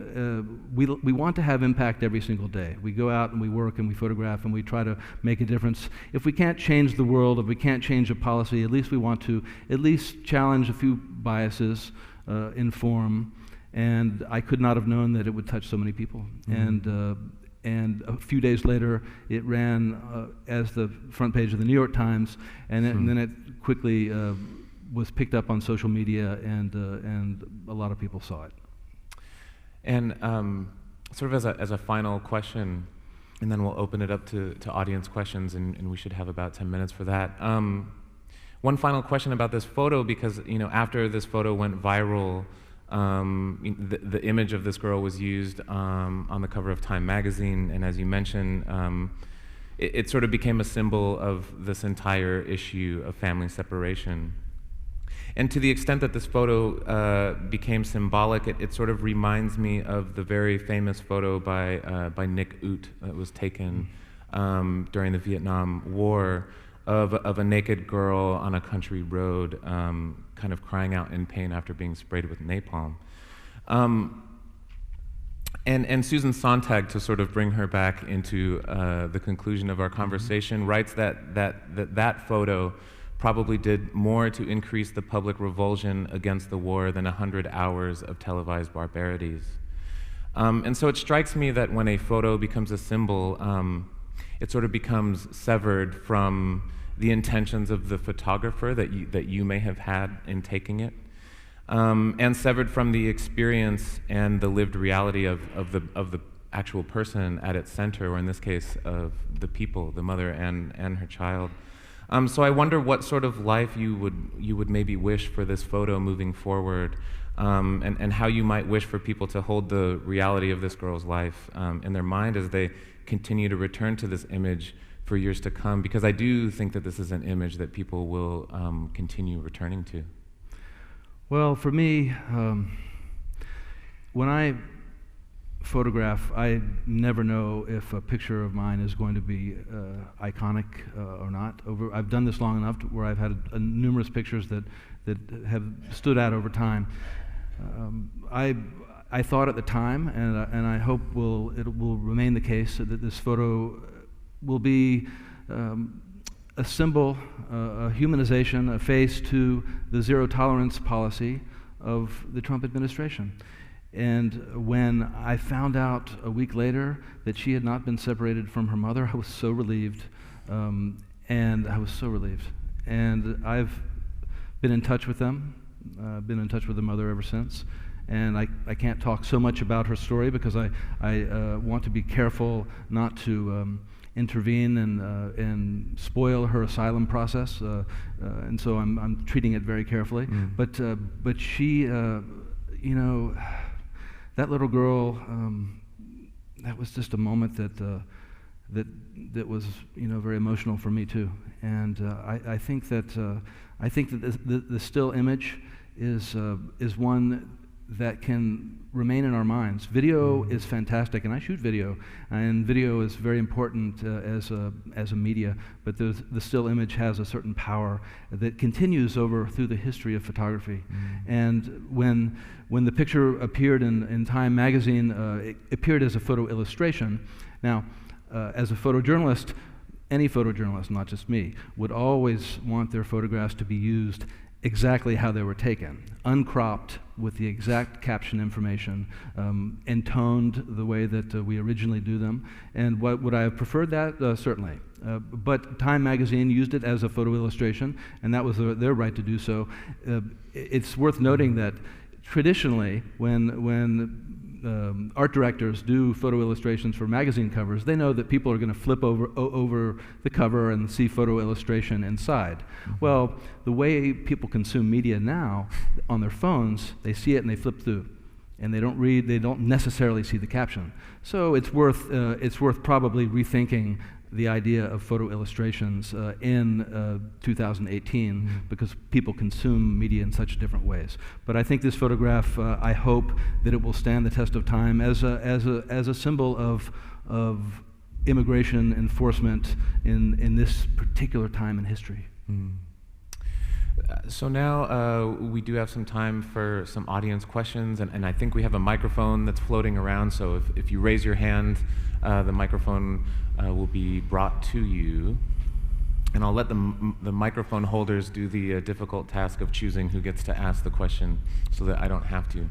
want to have impact every single day. We go out and we work and we photograph and we try to make a difference. If we can't change the world, if we can't change a policy, at least we want to at least challenge a few biases, inform. And I could not have known that it would touch so many people. Mm-hmm. And a few days later, it ran as the front page of the New York Times, and then it quickly was picked up on social media, and a lot of people saw it. And sort of as a final question, and then we'll open it up to audience questions, and we should have about 10 minutes for that. One final question about this photo, because after this photo went viral, the image of this girl was used on the cover of Time magazine, and as you mentioned, it sort of became a symbol of this entire issue of family separation. And to the extent that this photo became symbolic, it sort of reminds me of the very famous photo by Nick Ut that was taken during the Vietnam War of a naked girl on a country road kind of crying out in pain after being sprayed with napalm. And Susan Sontag, to sort of bring her back into the conclusion of our conversation, writes that photo probably did more to increase the public revulsion against the war than 100 hours of televised barbarities. And so it strikes me that when a photo becomes a symbol, it sort of becomes severed from the intentions of the photographer that you may have had in taking it, and severed from the experience and the lived reality of the actual person at its center, or in this case, of the people, the mother and her child. So I wonder what sort of life you would maybe wish for this photo moving forward, and how you might wish for people to hold the reality of this girl's life in their mind as they continue to return to this image for years to come, because I do think that this is an image that people will continue returning to. Well, for me, when I photograph, I never know if a picture of mine is going to be iconic or not. I've done this long enough where I've had numerous pictures that have stood out over time. I thought at the time, and I hope it will remain the case, that this photo will be a symbol, a humanization, a face to the zero tolerance policy of the Trump administration. And when I found out a week later that she had not been separated from her mother, I was so relieved, and I was so relieved. And I've been in touch with them, been in touch with the mother ever since. And I can't talk so much about her story because I want to be careful not to intervene and spoil her asylum process, and so I'm treating it very carefully. But she, that little girl, that was just a moment that was very emotional for me too. And I think that the still image is one that can remain in our minds. Video is fantastic, and I shoot video, and video is very important as a media, but the still image has a certain power that continues through the history of photography. And when the picture appeared in Time magazine, it appeared as a photo illustration. Now, as a photojournalist, any photojournalist, not just me, would always want their photographs to be used exactly how they were taken, uncropped with the exact caption information, intoned the way that we originally do them. And would I have preferred that? Certainly. But Time magazine used it as a photo illustration, and that was their right to do so. It's worth noting that traditionally, when art directors do photo illustrations for magazine covers, they know that people are going to flip over the cover and see photo illustration inside. Well, the way people consume media now, on their phones, they see it and they flip through, and they don't read, they don't necessarily see the caption. So it's worth probably rethinking the idea of photo illustrations in 2018 because people consume media in such different ways. But I think this photograph, I hope that it will stand the test of time as a symbol of immigration enforcement in this particular time in history. So now we do have some time for some audience questions, and I think we have a microphone that's floating around, so if you raise your hand, the microphone will be brought to you. And I'll let the microphone holders do the difficult task of choosing who gets to ask the question so that I don't have to.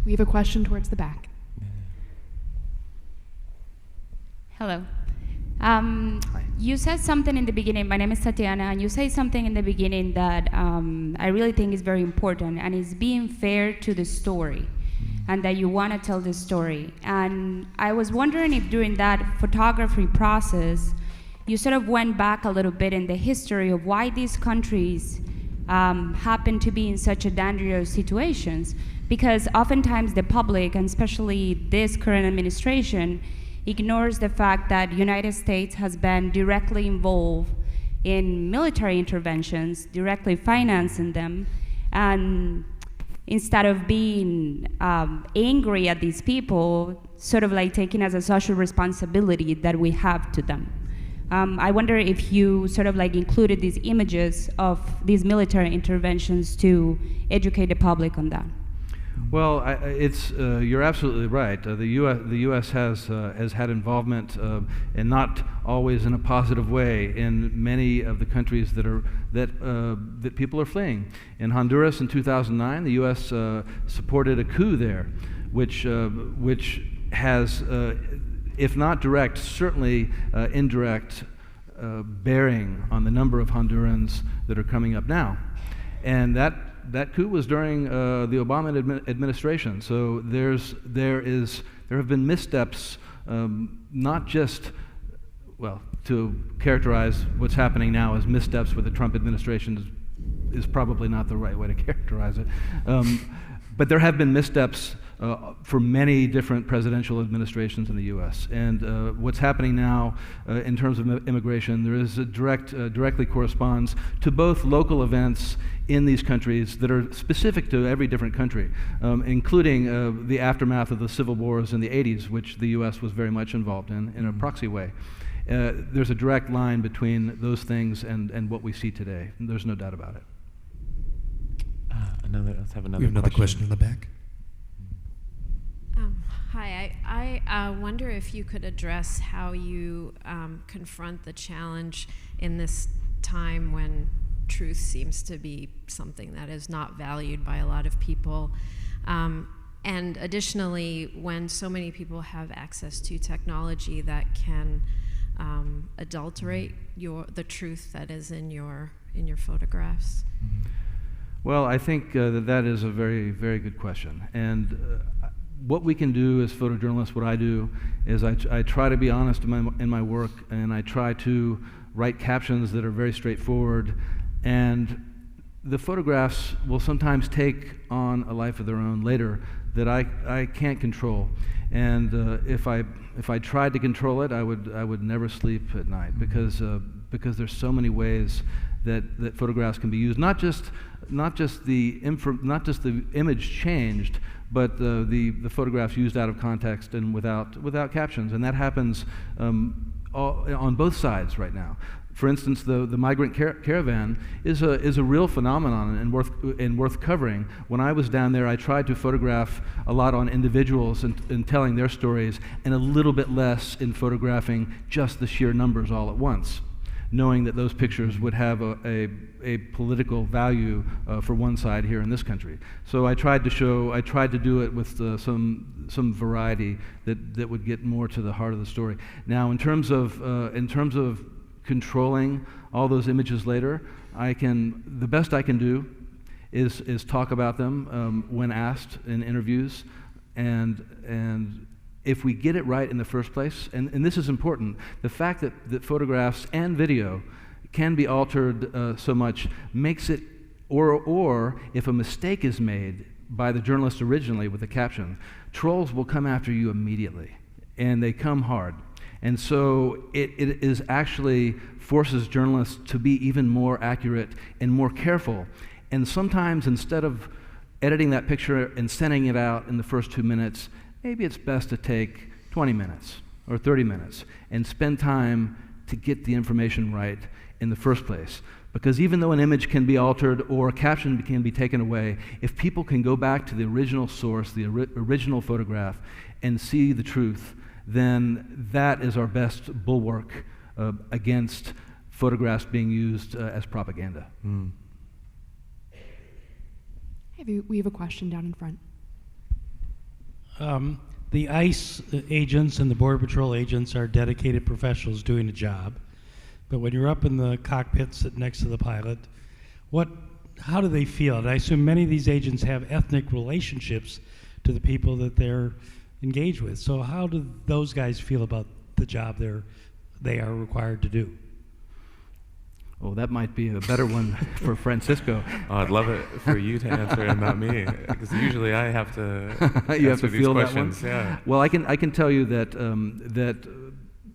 We have a question towards the back. Hello. You said something in the beginning, my name is Tatiana, and you said something in the beginning that I really think is very important, and is being fair to the story. and that you want to tell this story. And I was wondering if during that photography process, you sort of went back a little bit in the history of why these countries happen to be in such a dangerous situations. Because oftentimes the public, and especially this current administration, ignores the fact that the United States has been directly involved in military interventions, directly financing them, and instead of being angry at these people, sort of like taking as a social responsibility that we have to them. I wonder if you sort of like included these images of these military interventions to educate the public on that. Well, you're absolutely right. The U.S. has had involvement, and not always in a positive way, in many of the countries that people are fleeing. In Honduras in 2009, the U.S. supported a coup there, which has, if not direct, certainly indirect bearing on the number of Hondurans that are coming up now, and that coup was during the Obama administration. So there have been missteps, not just, well, to characterize what's happening now as missteps with the Trump administration is probably not the right way to characterize it. But there have been missteps for many different presidential administrations in the U.S. And what's happening now in terms of immigration, there is a directly corresponds to both local events in these countries that are specific to every different country, including the aftermath of the civil wars in the 80s, which the U.S. was very much involved in a proxy way. There's a direct line between those things and what we see today. There's no doubt about it. Let's have another. We have another question in the back. Hi, I wonder if you could address how you confront the challenge in this time when truth seems to be something that is not valued by a lot of people. And additionally, when so many people have access to technology that can adulterate the truth that is in your photographs. Well, I think that is a very, very good question. And what we can do as photojournalists, what I do, is I try to be honest in my work, and I try to write captions that are very straightforward. And the photographs will sometimes take on a life of their own later that I can't control. And if I tried to control it, I would never sleep at night, because there's so many ways that photographs can be used. Not just the image changed, but the photographs used out of context and without captions, and that happens on both sides right now. For instance, the Migrant Caravan is a real phenomenon and worth covering. When I was down there, I tried to photograph a lot on individuals and telling their stories, and a little bit less in photographing just the sheer numbers all at once, knowing that those pictures would have a political value for one side here in this country. So I tried to do it with some variety that would get more to the heart of the story. Now, in terms of controlling all those images later, the best I can do is talk about them when asked in interviews, and if we get it right in the first place, and this is important, the fact that photographs and video can be altered so much makes it, or if a mistake is made by the journalist originally with a caption, trolls will come after you immediately, and they come hard. And so it is actually forces journalists to be even more accurate and more careful. And sometimes, instead of editing that picture and sending it out in the first 2 minutes, maybe it's best to take 20 minutes or 30 minutes and spend time to get the information right in the first place. Because even though an image can be altered or a caption can be taken away, if people can go back to the original source, the original photograph, and see the truth, then that is our best bulwark against photographs being used as propaganda. We have a question down in front. The ICE agents and the Border Patrol agents are dedicated professionals doing a job, but when you're up in the cockpit sitting next to the pilot, how do they feel? And I assume many of these agents have ethnic relationships to the people that they're engaged with. So how do those guys feel about the job they are required to do? Oh, that might be a better one for Francisco. Oh, I'd love it for you to answer and not me, because usually I have to You have answer to these feel questions. that one? Yeah. Well, I can tell you that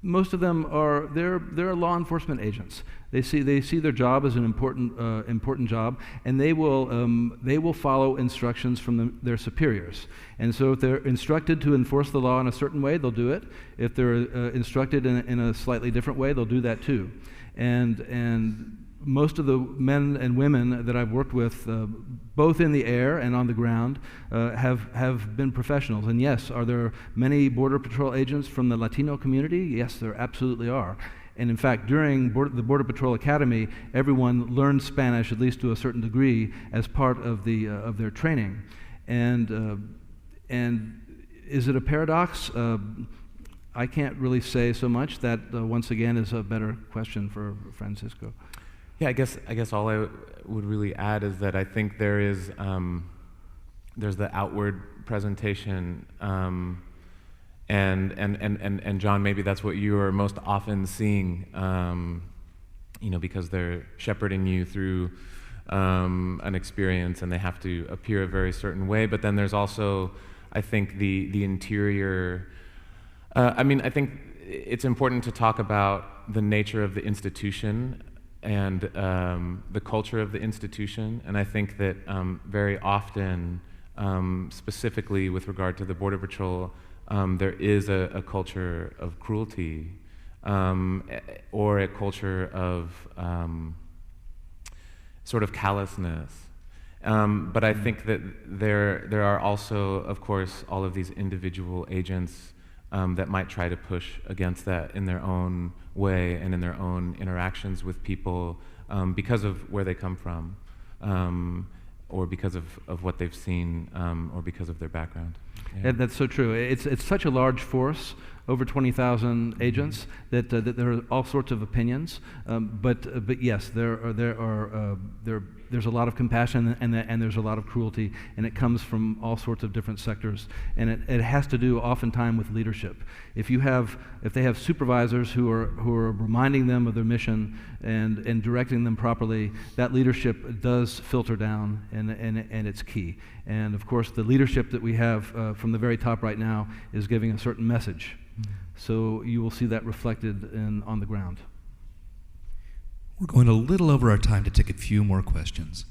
most of them they're law enforcement agents. They see their job as an important job, and they will follow instructions from their superiors. And so if they're instructed to enforce the law in a certain way, they'll do it. If they're instructed in a slightly different way, they'll do that too. And most of the men and women that I've worked with, both in the air and on the ground, have been professionals. And yes, are there many Border Patrol agents from the Latino community? Yes, there absolutely are. And in fact, during the Border Patrol Academy, everyone learned Spanish, at least to a certain degree, as part of their training. And is it a paradox? I can't really say so much. That once again is a better question for Francisco. Yeah, I guess all I would really add is that I think there's the outward presentation, and John, maybe that's what you are most often seeing, because they're shepherding you through an experience, and they have to appear a very certain way. But then there's also, I think, the interior. I think it's important to talk about the nature of the institution and the culture of the institution. And I think that very often, specifically with regard to the Border Patrol, there is a culture of cruelty or a culture of sort of callousness. But I think that there are also, of course, all of these individual agents that might try to push against that in their own way and in their own interactions with people because of where they come from, or because of what they've seen, or because of their background. Yeah. That's so true. It's such a large force, over 20,000 agents, that there are all sorts of opinions. But yes, there's a lot of compassion and there's a lot of cruelty, and it comes from all sorts of different sectors. And it has to do oftentimes with leadership. If they have supervisors who are reminding them of their mission and directing them properly, that leadership does filter down, and it's key. And of course, the leadership that we have from the very top right now is giving a certain message. So you will see that reflected on the ground. We're going a little over our time to take a few more questions.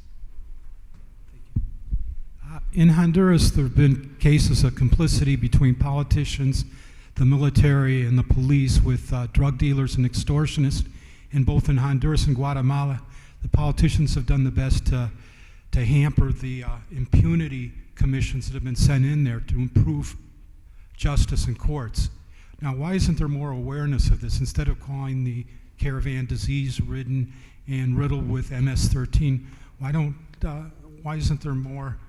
In Honduras, there have been cases of complicity between politicians, the military, and the police with drug dealers and extortionists. And both in Honduras and Guatemala, the politicians have done the best to hamper the impunity commissions that have been sent in there to improve justice in courts. Now, why isn't there more awareness of this? Instead of calling the caravan disease-ridden and riddled with MS-13, why isn't there more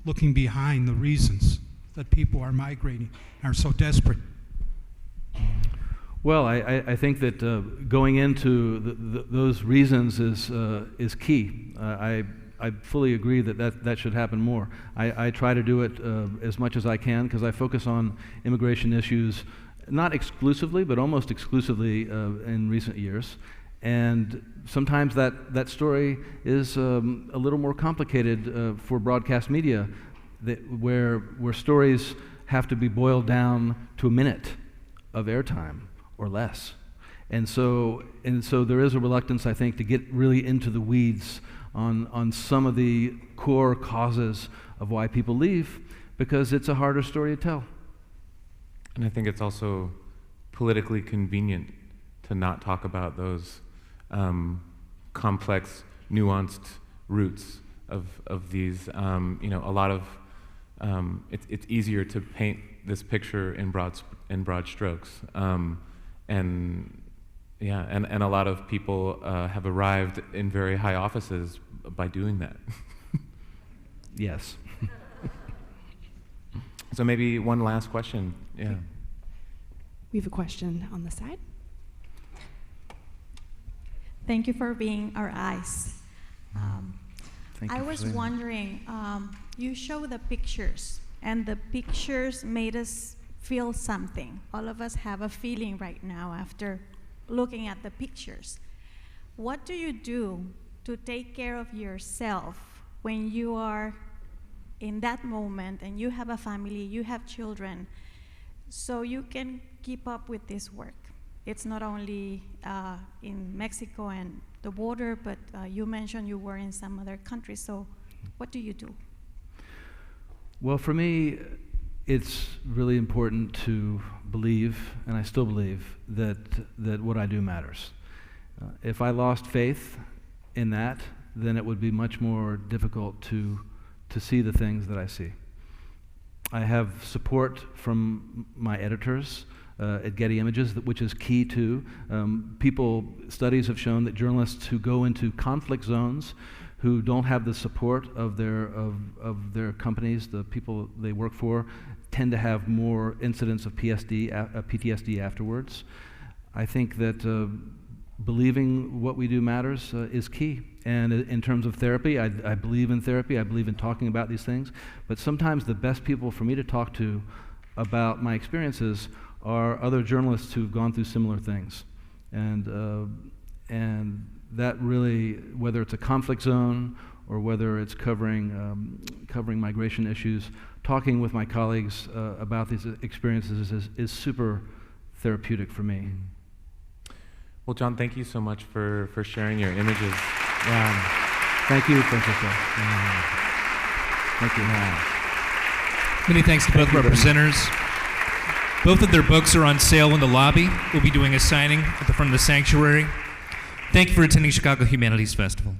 looking behind the reasons that people are migrating and are so desperate? Well, I think that going into those reasons is key. I fully agree that should happen more. I try to do it as much as I can because I focus on immigration issues, not exclusively, but almost exclusively in recent years. And sometimes that story is a little more complicated for broadcast media, where stories have to be boiled down to a minute of airtime or less. And so there is a reluctance, I think, to get really into the weeds on some of the core causes of why people leave, because it's a harder story to tell. And I think it's also politically convenient to not talk about those complex, nuanced roots of these. A lot of it's easier to paint this picture in broad strokes, and a lot of people have arrived in very high offices by doing that. Yes. So maybe one last question. Yeah. We have a question on the side. Thank you for being our eyes. Thank you I for was saying that. wondering, you show the pictures, and the pictures made us feel something. All of us have a feeling right now after looking at the pictures. What do you do to take care of yourself when you are in that moment and you have a family, you have children, so you can keep up with this work? It's not only in Mexico and the border, but you mentioned you were in some other countries, so what do you do? Well, for me, it's really important to believe, and I still believe, that what I do matters. If I lost faith in that, then it would be much more difficult to see the things that I see. I have support from my editors at Getty Images, which is key too. Studies have shown that journalists who go into conflict zones, who don't have the support of their companies, the people they work for, tend to have more incidents of PTSD afterwards. I think that believing what we do matters is key. And in terms of therapy, I believe in therapy. I believe in talking about these things. But sometimes the best people for me to talk to about my experiences are other journalists who've gone through similar things. And that really, whether it's a conflict zone or whether it's covering migration issues, talking with my colleagues about these experiences is super therapeutic for me. Well, John, thank you so much for sharing your images. Thank you, Francisco. Thank you. Many thanks to both of our presenters. Both of their books are on sale in the lobby. We'll be doing a signing at the front of the sanctuary. Thank you for attending Chicago Humanities Festival.